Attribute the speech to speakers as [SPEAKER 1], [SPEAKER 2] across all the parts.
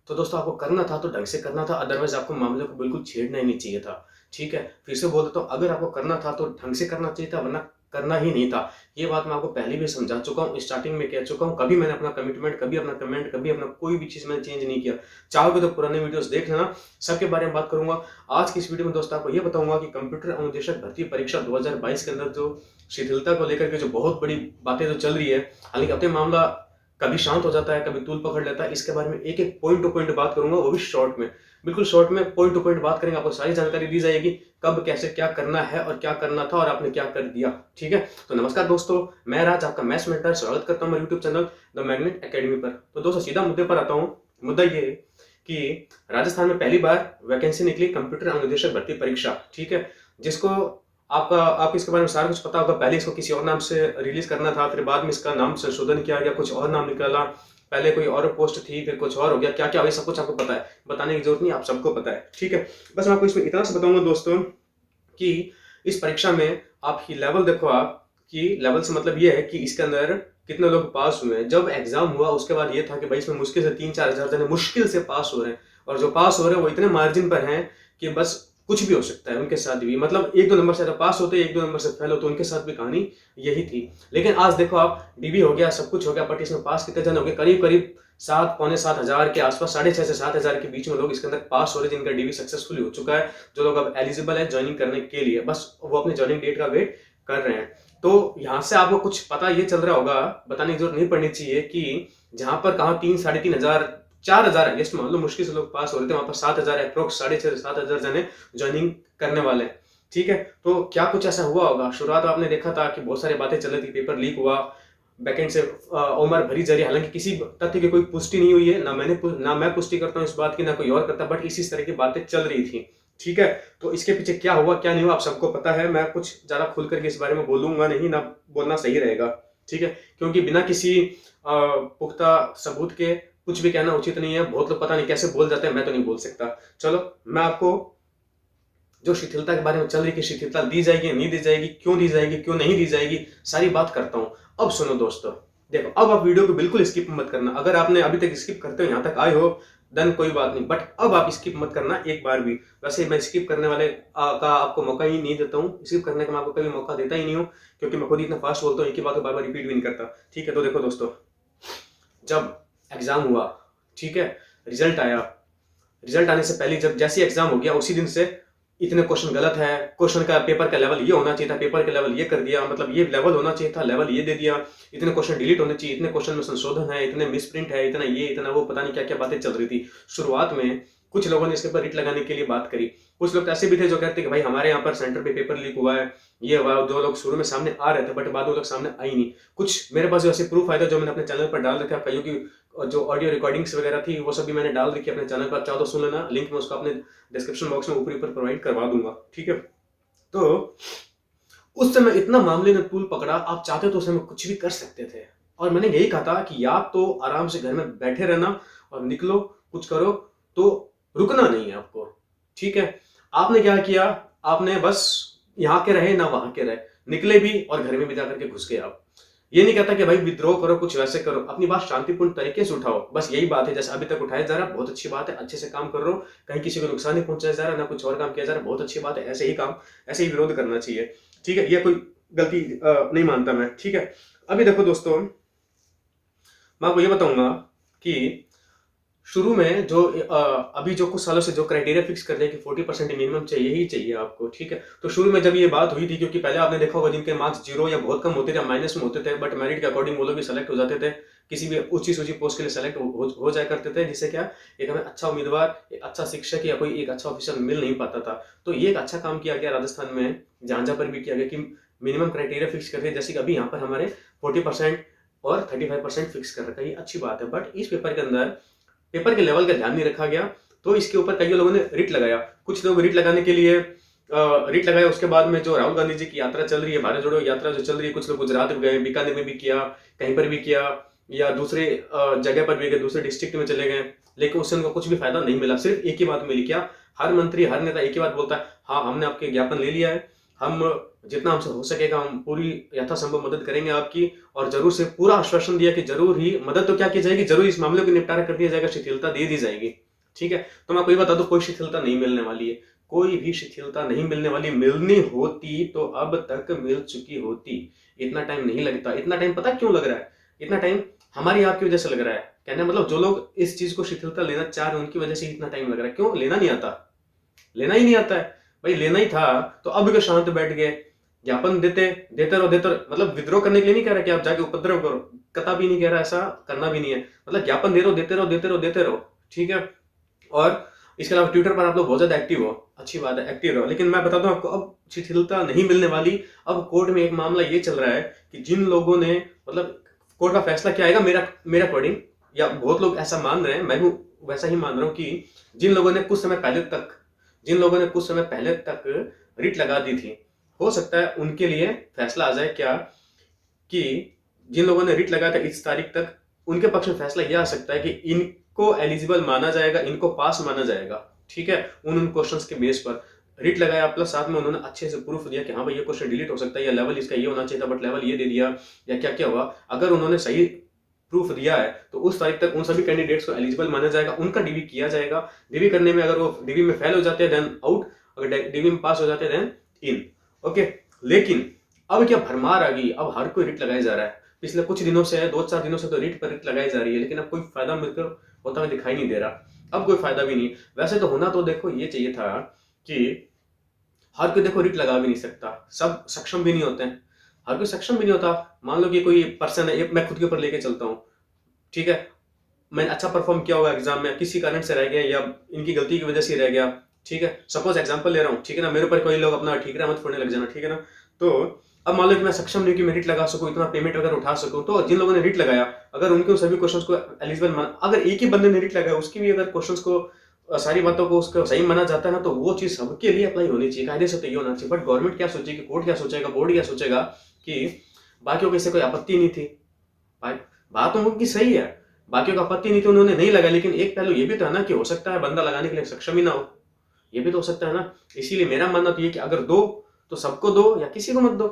[SPEAKER 1] तो दोस्तों आपको करना था तो ढंग से करना था, अदरवाइज़ आपको मामले को बिल्कुल छेड़ना ही नहीं चाहिए था, ठीक है? फिर से बोल देता हूँ, अगर आपको करना था तो ढंग से करना चाहिए था, वरना करना ही नहीं था। ये बात मैं आपको पहले भी समझा चुका हूँ, स्टार्टिंग में कह चुका हूँ, कभी मैंने अपना कमिटमेंट, कभी अपना कमेंट, कभी अपना कोई भी चीज़ मैंने चेंज नहीं किया। चाहोगे तो पुराने वीडियोज़ देख लेना, सबके बारे में बात करूँगा। आज की इस वीडियो में दोस्तों आपको ये बताऊँगा कि कंप्यूटर अनुदेशक भर्ती परीक्षा 2022 के अंदर जो शिथिलता को लेकर के जो बहुत बड़ी बातें जो चल रही है, हालाँकि अब तो मामला कभी शांत हो जाता है, कभी तूल पकड़ लेता है। इसके बारे में एक-एक पॉइंट टू पॉइंट बात करूँगा, वो भी शॉर्ट में। बिल्कुल शॉर्ट में पॉइंट टू पॉइंट बात करेंगे, आपको सारी जानकारी दी जाएगी, कब, कैसे, क्या करना है और क्या करना था और आपने क्या कर दिया, ठीक है? तो नमस्कार दोस्तों, मैं राज आपका मैथ्स मेंटर स्वागत करता हूँ मेरे YouTube channel the magnet academy पर। तो दोस्तों सीधा मुद्दे पर आता हूँ। मुद्दा ये है कि राजस्थान में पहली बार वैकेंसी निकली कंप्यूटर अनुदेशक भर्ती परीक्षा, ठीक है? जिसको आपको इसके बारे में सारा कुछ पता होगा। पहले इसको किसी और नाम से रिलीज करना था, फिर बाद में इसका नाम संशोधन किया गया, कुछ और नाम निकाला। पहले कोई और पोस्ट थी, फिर कुछ और हो गया। क्या-क्या हुआ, ये सब कुछ आपको पता है। बताने की जरूरत नहीं, आप सबको पता है, ठीक है? बस मैं आपको इसमें इतना सा बताऊंगा दोस्तों कि इस परीक्षा में आपकी लेवल देखो आप, कि लेवल से मतलब ये है कि इसके अंदर कितने लोग पास हुए हैं। जब एग्जाम हुआ उसके बाद ये था कि भाई इसमें मुश्किल से 3-4 हजार जने मुश्किल से पास हो रहे हैं, और जो पास हो रहे हैं वो इतने मार्जिन पर हैं कि बस कुछ भी हो सकता है उनके साथ भी। मतलब 1-2 नंबर से पास होते, 1-2 नंबर से फेल होते, उनके साथ भी कहानी यही थी। लेकिन आज देखो आप, डीबी हो गया, सब कुछ हो गया, बट इसमें पास कितने जन हो गए? करीब करीब 7, पौने 7 हजार के आसपास, 6.5 से 7 हजार के बीच में लोग इसके अंदर पास हो रहे हैं, जिनका डीबी सक्सेसफुली हो चुका है। जो लोग अब एलिजिबल है ज्वाइनिंग करने के लिए, बस वो अपने ज्वाइनिंग डेट का वेट कर रहे हैं। तो यहाँ से आपको कुछ पता ये चल रहा होगा, बताने की जरूरत नहीं पड़नी चाहिए कि जहां पर कहा 3, 3.5 हजार, 4 हजार है, मान लो मुश्किल से लोग पास हो रहे थे, वहां पर 7 हजार अप्रोक्स, 6.5 से 7 हजार जने ज्वाइनिंग करने वाले हैं, ठीक है? तो क्या कुछ ऐसा हुआ होगा? शुरुआत आपने देखा था कि बहुत सारी बातें चल रही थी, पेपर लीक हुआ, बैकेंड से उम्र भरी जा रही है। हालांकि किसी तथ्य की कोई पुष्टि नहीं हुई है, ना मैं पुष्टि करता हूँ इस बात की, ना कोई और करता, बट इसी तरह की बातें चल रही थी, ठीक है? तो इसके पीछे क्या हुआ क्या नहीं हुआ आप सबको पता है। मैं कुछ ज्यादा खुल करके इस बारे में बोलूंगा नहीं, ना बोलना सही रहेगा, ठीक है? क्योंकि बिना किसी पुख्ता सबूत के कुछ भी कहना उचित नहीं है। बहुत लोग पता नहीं कैसे बोल जाते हैं, मैं तो नहीं बोल सकता। चलो मैं आपको जो शिथिलता के बारे में चल रही, कि शिथिलता दी जाएगी नहीं दी जाएगी, क्यों दी जाएगी क्यों नहीं दी जाएगी, सारी बात करता हूं। अब सुनो दोस्तों, देखो अब आप वीडियो को बिल्कुल स्किप मत करना। अगर आपने अभी तक स्किप करते हो यहां तक आए हो, देन कोई बात नहीं, बट अब आप स्किप मत करना एक बार भी। वैसे मैं स्किप करने वाले का आपको मौका ही नहीं देता हूँ, स्किप करने का मैं आपको कभी मौका देता ही नहीं हूँ, क्योंकि मैं खुद ही इतना फास्ट बोलता हूँ, एक ही बात को बार बार रिपीट भी नहीं करता, ठीक है? तो देखो दोस्तों, जब एग्जाम हुआ, ठीक है, रिजल्ट आया, रिजल्ट आने से पहले जब जैसे एग्जाम हो गया, उसी दिन से इतने क्वेश्चन गलत है, क्वेश्चन का पेपर का लेवल ये होना चाहिए था, पेपर का लेवल ये कर दिया, मतलब ये लेवल होना चाहिए था, लेवल ये दे दिया, इतने क्वेश्चन डिलीट होने चाहिए, इतने क्वेश्चन में संशोधन है, इतने मिसप्रिंट है, इतना ये इतना वो, पता नहीं क्या क्या बातें चल रही थी। शुरुआत में कुछ लोगों ने इसके ऊपर रिट लगाने के लिए बात करी। कुछ लोग ऐसे भी थे जो कहते कि भाई हमारे यहाँ पर सेंटर पे पेपर लीक हुआ है, ये हुआ। जो लोग शुरू में सामने आ रहे थे, बट बाद में लोग सामने आई नहीं। कुछ मेरे पास जो ऐसे प्रूफ आए थे, जो मैंने अपने चैनल पर डाल रखे, कईयों की जो ऑडियो रिकॉर्डिंग्स वगैरह थी वो सब भी मैंने डाल रखी अपने चैनल पर, चाहो तो सुन लेना, लिंक में उसका अपने डिस्क्रिप्शन बॉक्स में ऊपर प्रोवाइड करवा दूंगा, ठीक है? तो उस समय इतना मामले ने तूल पकड़ा, आप चाहते तो उस समय कुछ भी कर सकते थे। और मैंने यही कहा था कि या तो आराम से घर में बैठे रहना और निकलो, कुछ करो, तो रुकना नहीं है आपको, ठीक है? आपने क्या किया? आपने बस यहाँ के रहे ना वहां के रहे, निकले भी और घर में भी जाकर के घुस गए आप। ये नहीं कहता कि भाई विद्रोह करो, कुछ वैसे करो, अपनी बात शांतिपूर्ण तरीके से उठाओ, बस यही बात है। जैसे अभी तक उठाया जा रहा, बहुत अच्छी बात है, अच्छे से काम कर रहे हो, कहीं किसी को नुकसान नहीं पहुंचाया जा रहा, ना कुछ और काम किया जा रहा, बहुत अच्छी बात है। ऐसे ही काम, ऐसे ही विरोध करना चाहिए, ठीक है? ये कोई गलती नहीं मानता मैं, ठीक है? अभी देखो दोस्तों, मैं आपको ये बताऊंगा कि शुरू में जो अभी जो कुछ सालों से जो क्राइटेरिया फिक्स कर दिया कि 40% मिनिमम चाहिए ही चाहिए आपको, ठीक है? तो शुरू में जब ये बात हुई थी, क्योंकि पहले आपने देखा होगा जिनके मार्क्स 0 या बहुत कम होते थे, माइनस में होते थे, बट मेरिट के अकॉर्डिंग वो लोग भी सेलेक्ट हो जाते थे, किसी भी ऊंची सूची पोस्ट के लिए सेलेक्ट हो जाया करते थे, जिससे क्या, एक हमें अच्छा उम्मीदवार, एक अच्छा शिक्षक या कोई एक अच्छा ऑफिसर मिल नहीं पाता था। तो ये एक अच्छा काम किया गया राजस्थान में, जहां जहां पर भी किया गया कि मिनिमम क्राइटेरिया फिक्स कर दिया। जैसे कि अभी यहाँ पर हमारे 40% और 35% फिक्स कर रखा है, ये अच्छी बात है। बट इस पेपर के अंदर पेपर के लेवल का ध्यान नहीं रखा गया, तो इसके ऊपर कई लोगों ने रिट लगाया। कुछ लोग रिट लगाने के लिए रिट लगाया, उसके बाद में जो राहुल गांधी जी की यात्रा चल रही है, भारत जोड़ो यात्रा जो चल रही है, कुछ लोग गुजरात में गए, बीकानेर में भी किया, कहीं पर भी किया, या दूसरे जगह पर भी गए, दूसरे डिस्ट्रिक्ट में चले गए, लेकिन उससे उनको कुछ भी फायदा नहीं मिला। सिर्फ एक ही बात मिली, क्या? हर मंत्री, हर नेता एक ही बात बोलता है, हाँ हमने आपके ज्ञापन ले लिया है, हम जितना हमसे हो सकेगा हम पूरी यथासंभव मदद करेंगे आपकी, और जरूर से पूरा आश्वासन दिया कि जरूर ही मदद तो क्या की जाएगी, जरूर इस मामले को निपटारा कर दिया जाएगा, शिथिलता दे दी जाएगी। ठीक है, तो मैं आपको ये बता दूं, कोई शिथिलता नहीं मिलने वाली है, कोई भी शिथिलता नहीं मिलने वाली। मिलनी होती तो अब तक मिल चुकी होती। इतना टाइम नहीं लगता। इतना टाइम पता क्यों लग रहा है? इतना टाइम हमारी आपकी वजह से लग रहा है। कहने का मतलब जो लोग इस चीज को शिथिलता लेना चाह रहे हैं उनकी वजह से इतना टाइम लग रहा है। क्यों? लेना नहीं आता, लेना ही नहीं आता है। भाई लेना ही था तो अब क्यों शांत बैठ गए? ज्ञापन देते देते रहो देते रहो। मतलब विद्रोह करने के लिए नहीं कह रहा कि आप जाके उपद्रव करो, कतई नहीं कह रहा, ऐसा करना भी नहीं है। मतलब ज्ञापन दे रहे हो, देते रहो देते रहो देते रहो। ठीक है, और इसके अलावा ट्विटर पर आप लोग बहुत ज्यादा एक्टिव हो, अच्छी बात है, एक्टिव रहो। लेकिन मैं बताता हूँ आपको, अब शिथिलता नहीं मिलने वाली। अब कोर्ट में एक मामला ये चल रहा है कि जिन लोगों ने, मतलब कोर्ट का फैसला क्या आएगा मेरा मेरा अकॉर्डिंग, या बहुत लोग ऐसा मान रहे हैं, मैं भी वैसा ही मान रहा हूँ कि जिन लोगों ने कुछ समय पहले तक जिन लोगों ने कुछ समय पहले तक रिट लगा दी थी, हो सकता है उनके लिए फैसला आ जाए। क्या कि जिन लोगों ने रिट लगाया था इस तारीख तक, उनके पक्ष में फैसला यह आ सकता है कि इनको एलिजिबल माना जाएगा, इनको पास माना जाएगा। ठीक है, उन क्वेश्चंस के बेस पर रिट लगाया, प्लस साथ में उन्होंने अच्छे से प्रूफ दिया कि हाँ भाई ये क्वेश्चन डिलीट हो सकता है, या लेवल इसका ये होना चाहिए था बट लेवल ये दे दिया, या क्या क्या हुआ। अगर उन्होंने सही प्रूफ दिया है तो उस तारीख तक उन सभी कैंडिडेट्स को एलिजिबल माना जाएगा, उनका डीवी किया जाएगा। डीवी करने में अगर वो डीवी में फेल हो जाते हैं देन आउट, अगर डीवी में पास हो जाते हैं देन इन। ओके, लेकिन अब क्या भरमार आ गई, अब हर कोई रिट लगाया जा रहा है। पिछले कुछ दिनों से, 2-4 दिनों से तो रिट पर रिट लगाई जा रही है, लेकिन अब कोई फायदा मिलकर होता हुआ दिखाई नहीं दे रहा। अब कोई फायदा भी नहीं। वैसे तो होना तो देखो ये चाहिए था कि हर कोई देखो रिट लगा भी नहीं सकता, सब सक्षम भी नहीं होते हैं, हर कोई सक्षम भी नहीं होता। मान लो कि कोई पर्सन है, मैं खुद के ऊपर लेके चलता हूँ, ठीक है, मैंने अच्छा परफॉर्म किया होगा एग्जाम में, किसी कारण से रह गया या इनकी गलती की वजह से रह गया। ठीक है, सपोज एग्जांपल ले रहा हूँ, ठीक है ना, मेरे ऊपर कोई लोग अपना ठीक है मत फोड़ने लग जाना, ठीक है ना। तो अब मान लो कि मैं सक्षम नहीं कि मैं रिट लगा सकूं, इतना पेमेंट वगैरह उठा सकूं, तो जिन लोगों ने रिट लगाया, अगर उनके उन सभी क्वेश्चंस को एलिजिबल मान, अगर एक ही बंदे ने रिट लगाया उसकी भी अगर क्वेश्चंस को सारी बातों को उसको सही माना जाता है ना, तो वो चीज सबके लिए अप्लाई होनी चाहिए, कायदे से तो ये होना चाहिए। बट गवर्नमेंट क्या सोचेगी, कोर्ट क्या सोचेगा, बोर्ड क्या सोचेगा कि बाकियों को इससे कोई आपत्ति नहीं थी। बात उनकी सही है, बाकियों को आपत्ति नहीं थी, उन्होंने नहीं लगाया, लेकिन एक पहलू ये भी तो है ना कि हो सकता है बंदा लगाने के लिए सक्षम ही ना हो, ये भी तो हो सकता है ना। इसीलिए मेरा मानना तो ये कि अगर दो तो सबको दो या किसी को मत दो,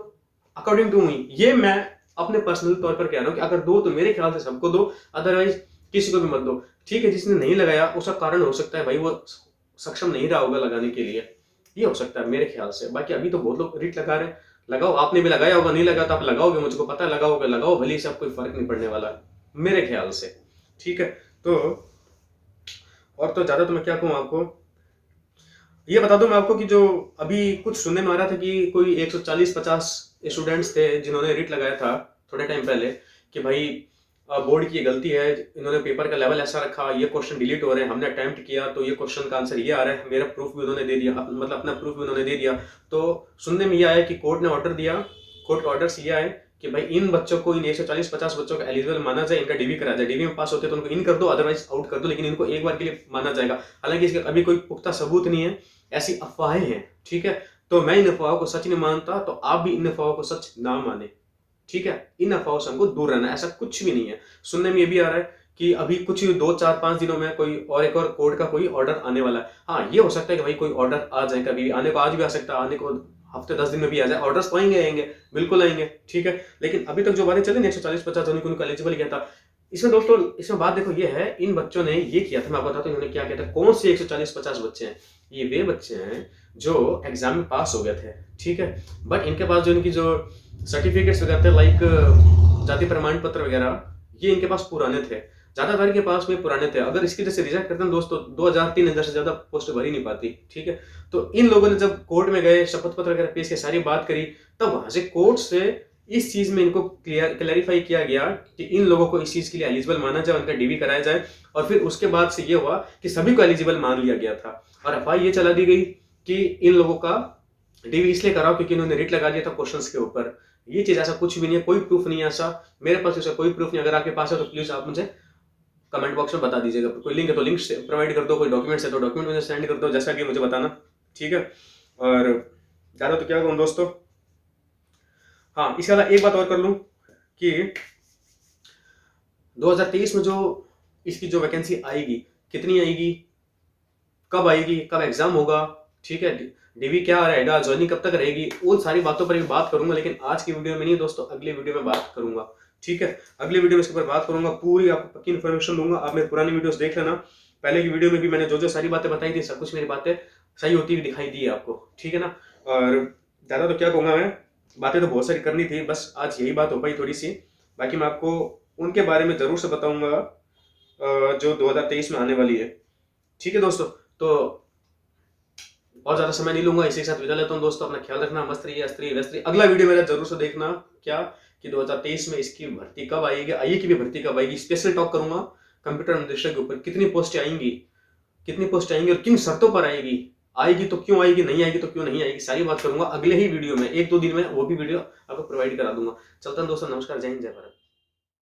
[SPEAKER 1] अकॉर्डिंग टू मी। ये मैं अपने पर्सनल तौर पर कह रहा हूँ कि अगर दो तो मेरे ख्याल से सबको दो, अदरवाइज किसी को भी मत दो। ठीक है, जिसने नहीं लगाया उसका कारण हो सकता है भाई वो सक्षम नहीं रहा होगा लगाने के लिए, ये हो सकता है मेरे ख्याल से। बाकी अभी तो बहुत लोग रिट लगा रहे हैं, लगाओ, आपने भी लगाया होगा, नहीं लगा तो आप लगाओगे, मुझको पता है लगाओगे, लगाओ भले से, आप कोई फर्क नहीं पड़ने वाला मेरे ख्याल से। ठीक है, तो और तो ज्यादा तो मैं क्या कहूँ आपको, ये बता दूं मैं आपको कि जो अभी कुछ सुनने में आ रहा था कि कोई 140-50 स्टूडेंट्स थे जिन्होंने रिट लगाया था थोड़े टाइम पहले कि भाई बोर्ड की ये गलती है, इन्होंने पेपर का लेवल ऐसा रखा, ये क्वेश्चन डिलीट हो रहे हैं, हमने अटेम्प्ट किया तो ये क्वेश्चन का आंसर ये आ रहा है, मेरा प्रूफ भी उन्होंने दे दिया, मतलब अपना प्रूफ भी उन्होंने दे दिया। तो सुनने में ये आया कि कोर्ट ने ऑर्डर दिया, कोर्ट का ऑर्डर ये आए कि भाई इन बच्चों को, इन 140-50 बच्चों का एलिजिबल माना जाए, इनका डीवी करा जाए, डीवी में पास होते तो उनको इन कर दो, अदरवाइज आउट कर दो, लेकिन इनको एक बार के लिए माना जाएगा। हालांकि इसके अभी कोई पुख्ता सबूत नहीं है, ऐसी अफवाहें हैं। ठीक है, तो मैं इन अफवाहों को सच नहीं मानता, तो आप भी इन अफवाहों को सच ना माने। ठीक है, इन अफवाहों से हमको दूर रहना, ऐसा कुछ भी नहीं है। सुनने में ये भी आ रहा है कि अभी कुछ 2-4-5 दिनों में कोई और एक और कोर्ट का कोई ऑर्डर आने वाला है। हाँ, ये हो सकता है कि भाई कोई ऑर्डर आ जाए, कभी आने को आज भी आ सकता है, आने को हफ्ते 10 दिन में भी आ जाए, ऑर्डर्स तो आएंगे, बिल्कुल आएंगे। ठीक है, लेकिन अभी तक जो बातें चली 140-50 जोन को उनको एलिजिबल किया था, इसमें दोस्तों, इसमें बात देखो ये है, इन बच्चों ने ये किया था, मैं आपको बताता हूँ इन्होंने क्या किया था। कौन से 140-50 बच्चे हैं? ये वे बच्चे हैं जो एग्जाम में पास हो गए थे। ठीक है, बट इनके पास जो इनकी जो सर्टिफिकेट्स वगैरह थे, लाइक जाति प्रमाण पत्र वगैरह, ये इनके पास पुराने थे, ज्यादातर के पास में पुराने थे। अगर इसकी जैसे रिजेक्ट करते हैं दोस्तों, 2000-3000 से ज्यादा पोस्ट भर ही नहीं पाती। ठीक है, तो इन लोगों ने जब कोर्ट में गए, शपथ पत्र वगैरह पेश किया, सारी बात करी, तब वहां से कोर्ट से इस चीज में इनको क्लैरिफाई किया गया कि इन लोगों को इस चीज के लिए एलिजिबल माना जाए, उनका डीवी कराया जाए। और फिर उसके बाद से ये हुआ कि सभी को एलिजिबल मान लिया गया था, और अफवाह ये चला दी गई कि इन लोगों का डीवी इसलिए कराओ क्योंकि इन्होंने रिट लगा दिया था क्वेश्चंस के ऊपर। ये चीज ऐसा कुछ भी नहीं है, कोई प्रूफ नहीं है ऐसा, मेरे पास ऐसा कोई प्रूफ नहीं। अगर आपके पास है तो प्लीज आप मुझे कमेंट बॉक्स में बता दीजिएगा। कोई लिंक है तो लिंक प्रोवाइड कर दो, कोई डॉक्यूमेंट्स है तो डॉक्यूमेंट मुझे सेंड कर दो, जैसा कि मुझे बताना। ठीक है, और ज्यादा तो क्या कहूँ दोस्तों। हाँ, इसके अलावा एक बात और कर लूँ कि 2023 में जो इसकी जो वैकेंसी आएगी, कितनी आएगी, कब आएगी, कब एग्जाम होगा, ठीक है, डीवी क्या रहेगा, ज्वाइनिंग कब तक रहेगी, उन सारी बातों पर भी बात करूंगा, लेकिन आज की वीडियो में नहीं दोस्तों, अगले वीडियो में बात करूंगा। ठीक है, अगले वीडियो में इसके ऊपर बात करूंगा, पूरी आपको पक्की इन्फॉर्मेशन दूंगा। आप मेरी पुरानी वीडियोस देख लेना, पहले की वीडियो में भी मैंने जो जो सारी बातें बताई थी, सब कुछ मेरी बातें सही होती हुई दिखाई दी है आपको। ठीक है ना, और ज्यादा तो क्या कहूंगा मैं, बातें तो बहुत सारी करनी थी, बस आज यही बात हो पाई थोड़ी सी। बाकी मैं आपको उनके बारे में जरूर से बताऊंगा जो 2023 में आने वाली है। ठीक है दोस्तों, तो बहुत ज्यादा समय नहीं लूंगा, इसी के साथ विदा लेता हूँ दोस्तों। अपना ख्याल रखना, मस्त रहिए, हंसते रहिए, व्यस्त रहिए। अगला वीडियो मेरा जरूर से देखना, क्या कि 2023 में इसकी भर्ती कब आएगी, आईए की भी भर्ती कब आएगी, स्पेशल टॉक करूंगा कंप्यूटर अनुदेशक के ऊपर। कितनी पोस्ट आएंगी, कितनी पोस्ट आएंगी और किन शर्तों पर आएगी, आएगी तो क्यों आएगी, नहीं आएगी तो क्यों नहीं आएगी, सारी बात करूंगा अगले ही वीडियो में, 1-2 दिन में वो भी वीडियो आपको प्रोवाइड करा दूंगा। चलता हूं दोस्तों, नमस्कार, जय हिंद, जय भारत।